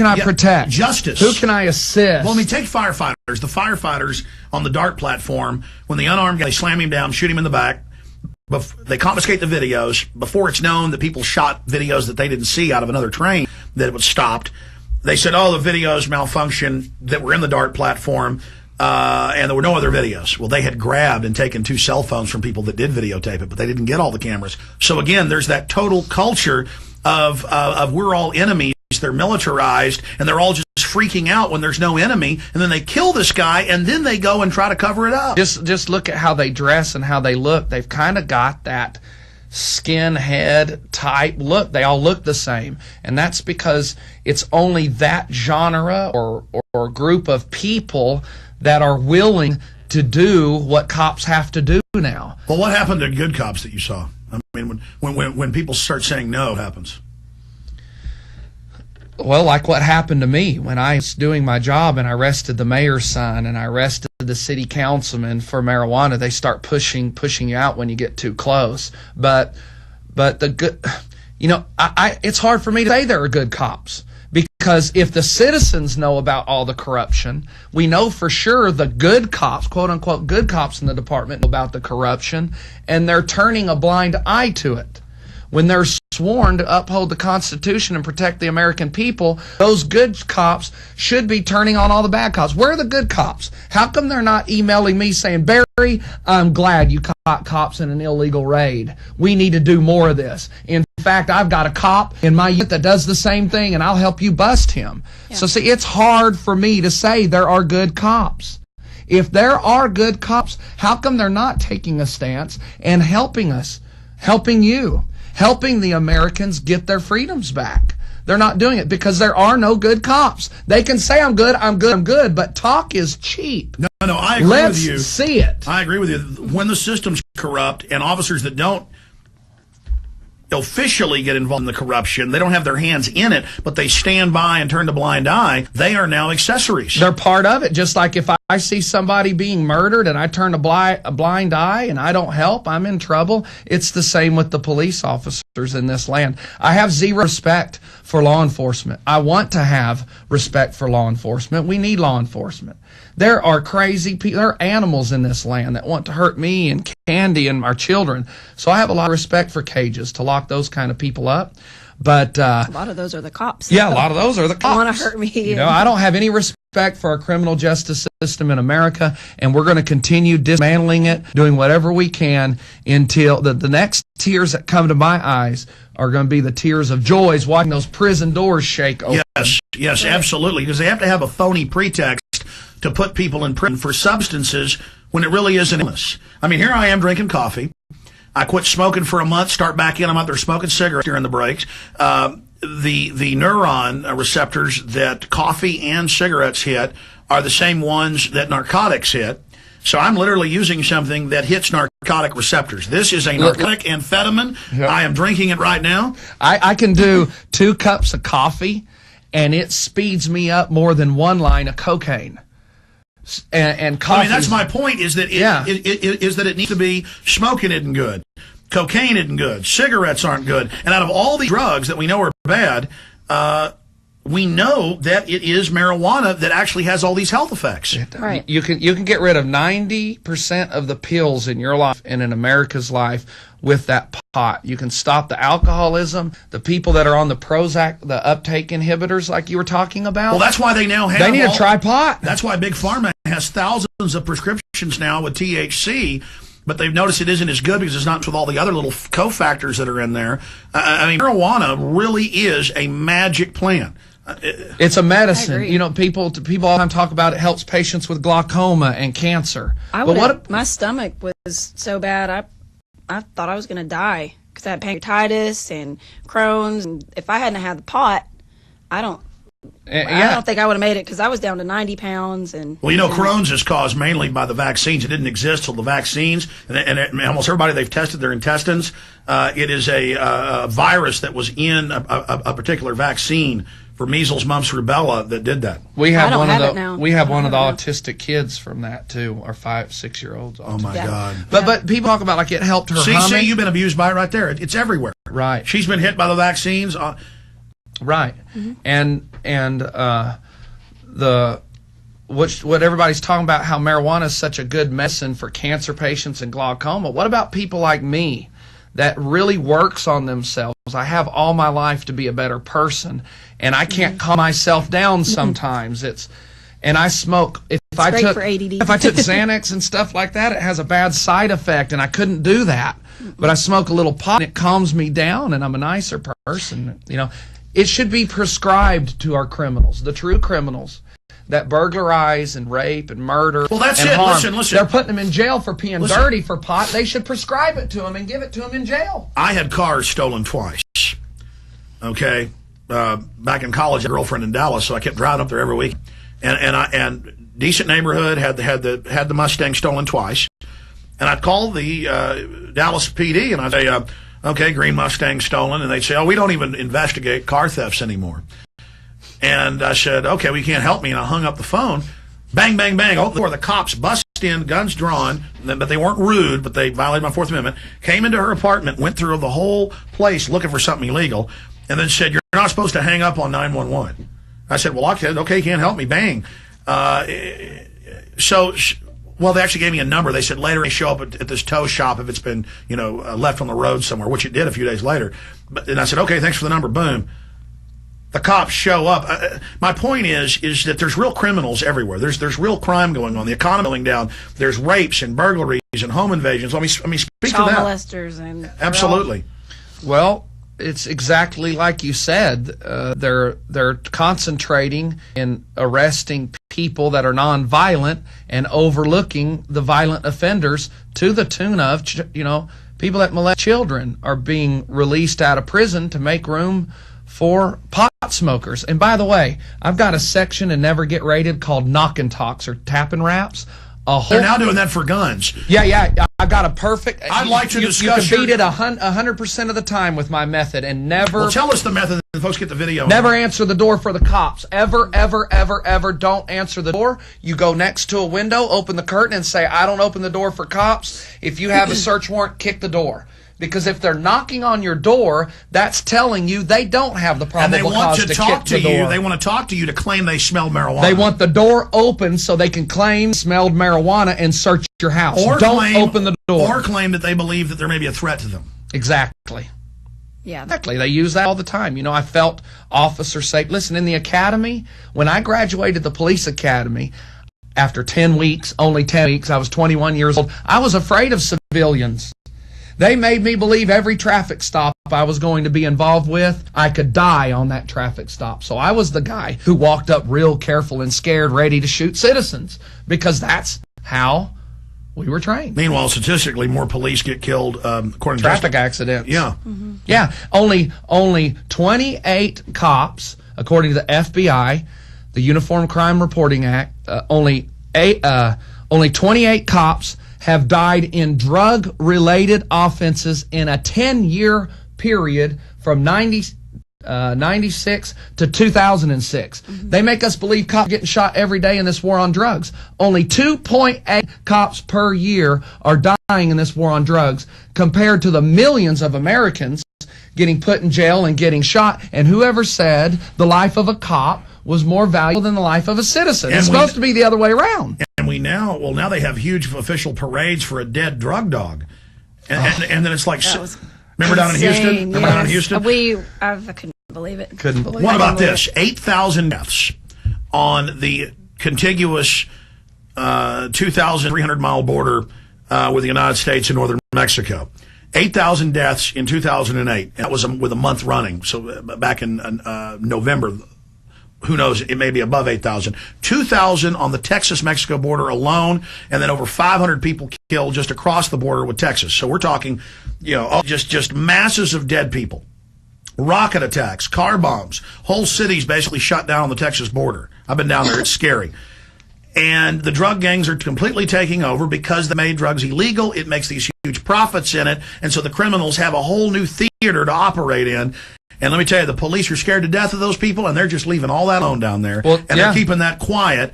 can I protect? Justice. Who can I assist? Well, I mean, take firefighters. The firefighters on the DART platform, when the unarmed guy, they slam him down, shoot him in the back. They confiscate the videos before it's known that people shot videos that they didn't see out of another train that it was stopped. They said, oh, the videos malfunctioned that were in the DART platform, and there were no other videos. Well, they had grabbed and taken 2 cell phones from people that did videotape it, but they didn't get all the cameras. So again, there's that total culture of we're all enemies. They're militarized, and they're all just freaking out when there's no enemy, and then they kill this guy, and then they go and try to cover it up. Just look at how they dress and how they look. They've kind of got that skinhead type look. They all look the same, and that's because it's only that genre or group of people that are willing to do what cops have to do now. Well, what happened to good cops that you saw? I mean, when people start saying no, what happens? Well, like what happened to me when I was doing my job and I arrested the mayor's son and I arrested the city councilman for marijuana. They start pushing you out when you get too close. But the good, it's hard for me to say there are good cops, because if the citizens know about all the corruption, we know for sure the good cops, quote unquote good cops in the department, know about the corruption, and they're turning a blind eye to it. When they're sworn to uphold the Constitution and protect the American people, those good cops should be turning on all the bad cops. Where are the good cops? How come they're not emailing me saying, Barry, I'm glad you caught cops in an illegal raid. We need to do more of this. In fact, I've got a cop in my unit that does the same thing, and I'll help you bust him. Yeah. So see, it's hard for me to say there are good cops. If there are good cops, how come they're not taking a stance and helping us, helping you? Helping the Americans get their freedoms back. They're not doing it because there are no good cops. They can say, I'm good, but talk is cheap. No, I agree with you. Let's see it. I agree with you. When the system's corrupt and officers that don't officially get involved in the corruption, they don't have their hands in it, but they stand by and turn a blind eye, they are now accessories. They're part of it. Just like if I see somebody being murdered and I turn a blind eye and I don't help, I'm in trouble. It's the same with the police officers in this land. I have zero respect for law enforcement. I want to have respect for law enforcement. We need law enforcement. There are crazy people, there are animals in this land that want to hurt me and Candy and our children. So I have a lot of respect for cages to lock those kind of people up. But a lot of those are the cops. Yeah, a lot of those are the cops. Want to hurt me. I don't have any respect for our criminal justice system in America, and we're going to continue dismantling it, doing whatever we can until the next tears that come to my eyes are going to be the tears of joys watching those prison doors shake open. Yes, absolutely, because they have to have a phony pretext to put people in prison for substances when it really is an illness. I mean, here I am drinking coffee. I quit smoking for a month, start back in. I'm out there smoking cigarettes during the breaks. The neuron receptors that coffee and cigarettes hit are the same ones that narcotics hit. So I'm literally using something that hits narcotic receptors. This is a narcotic amphetamine. Yep. I am drinking it right now. I can do 2 cups of coffee, and it speeds me up more than 1 line of cocaine. And coffee. I mean, that's my point. Is that it needs to be. Smoking isn't good. Cocaine isn't good. Cigarettes aren't good. And out of all the drugs that we know are bad, we know that it is marijuana that actually has all these health effects. Right. You can get rid of 90% of the pills in your life and in America's life with that pot. You can stop the alcoholism, the people that are on the Prozac, the uptake inhibitors like you were talking about. Well, that's why they now have... They need to try pot. That's why Big Pharma has thousands of prescriptions now with THC, but they've noticed it isn't as good because it's not with all the other little cofactors that are in there. I mean, marijuana really is a magic plant. It's a medicine. People all the time talk about it helps patients with glaucoma and cancer. My stomach was so bad, I thought I was going to die because I had pancreatitis and Crohn's. And if I hadn't had the pot, I don't think I would have made it because I was down to 90 pounds. Crohn's is caused mainly by the vaccines. It didn't exist till the vaccines. And almost everybody they've tested their intestines. It is a virus that was in a particular vaccine for measles, mumps, rubella that did that. We have one of the autistic kids from that too, or 5-6-year-olds. Oh my God! But people talk about like it helped her. See, you've been abused by it right there. It's everywhere. Right. She's been hit by the vaccines. Right. And what everybody's talking about, how marijuana is such a good medicine for cancer patients and glaucoma. What about people like me that really works on themselves? I have all my life to be a better person, and I can't calm myself down sometimes. And I smoke. If I took Xanax and stuff like that, it has a bad side effect, and I couldn't do that. But I smoke a little pot, and it calms me down, and I'm a nicer person. You know, it should be prescribed to our criminals, the true criminals that burglarize and rape and murder. Well, that's and it. Harm. Listen. They're putting them in jail for peeing dirty for pot. They should prescribe it to them and give it to them in jail. I had cars stolen twice. Okay, back in college, I had a girlfriend in Dallas, so I kept driving up there every week. And decent neighborhood, had the Mustang stolen twice. And I'd call the Dallas PD and I'd say, okay, green Mustang stolen. And they'd say, oh, we don't even investigate car thefts anymore. And I said, okay, well, you can't help me. And I hung up the phone. Bang, bang, bang. Oh, the cops bust in, guns drawn, but they weren't rude, but they violated my Fourth Amendment. Came into her apartment, went through the whole place looking for something illegal, and then said, you're not supposed to hang up on 911. I said, well, okay, you can't help me. Bang. Well, they actually gave me a number. They said later they show up at this tow shop if it's been, left on the road somewhere, which it did a few days later. And I said, okay, thanks for the number. Boom. The cops show up. My point is that there's real criminals everywhere. There's real crime going on. The economy going down. There's rapes and burglaries and home invasions. Let me speak to that. Child molesters and absolutely. Well, it's exactly like you said. They're concentrating in arresting people that are nonviolent and overlooking the violent offenders, to the tune of, people that molest children are being released out of prison to make room for pot smokers. And by the way, I've got a section in Never Get Rated called knock and talks, or tap and raps. They're now doing that for guns. Yeah. I got a perfect. I'd like to discuss. You can beat it 100% of the time with my method, and never. Well, tell us the method, and folks get the video. Never answer the door for the cops. Ever don't answer the door. You go next to a window, open the curtain, and say, "I don't open the door for cops." If you have a search warrant, kick the door. Because if they're knocking on your door, that's telling you they don't have the probable cause to kick the door. They want to talk to you to claim they smelled marijuana. They want the door open so they can claim smelled marijuana and search your house. Or don't open the door. Or claim that they believe that there may be a threat to them. Exactly. Yeah. Exactly. They use that all the time. I felt officers say, listen, in the academy, when I graduated the police academy, after 10 weeks, only 10 weeks, I was 21 years old, I was afraid of civilians. They made me believe every traffic stop I was going to be involved with, I could die on that traffic stop. So I was the guy who walked up real careful and scared, ready to shoot citizens, because that's how we were trained. Meanwhile, statistically, more police get killed according to traffic accidents. Yeah. Mm-hmm. Yeah. Only 28 cops, according to the FBI, the Uniform Crime Reporting Act, only 28 cops have died in drug-related offenses in a 10-year period from 96 to 2006. Mm-hmm. They make us believe cops are getting shot every day in this war on drugs. Only 2.8 cops per year are dying in this war on drugs, compared to the millions of Americans getting put in jail and getting shot. And whoever said the life of a cop was more valuable than the life of a citizen? It's supposed to be the other way around. And now they have huge official parades for a dead drug dog. And then it's like, remember down in Houston? Remember down in Houston? I couldn't believe it. What about this? 8,000 deaths on the contiguous 2,300-mile border with the United States and northern Mexico. 8,000 deaths in 2008. That was with a month running. So back in November. Who knows, it may be above 8,000. 2,000 on the Texas-Mexico border alone, and then over 500 people killed just across the border with Texas. So we're talking, just masses of dead people. Rocket attacks, car bombs, whole cities basically shut down on the Texas border. I've been down there, it's scary. And the drug gangs are completely taking over because they made drugs illegal. It makes these huge profits in it, and so the criminals have a whole new theater to operate in. And let me tell you, the police are scared to death of those people, and they're just leaving all that alone down there. They're keeping that quiet.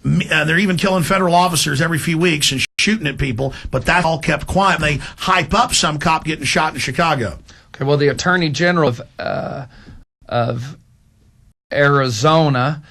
They're even killing federal officers every few weeks and shooting at people, but that's all kept quiet. They hype up some cop getting shot in Chicago. Okay, well, the Attorney General of Arizona.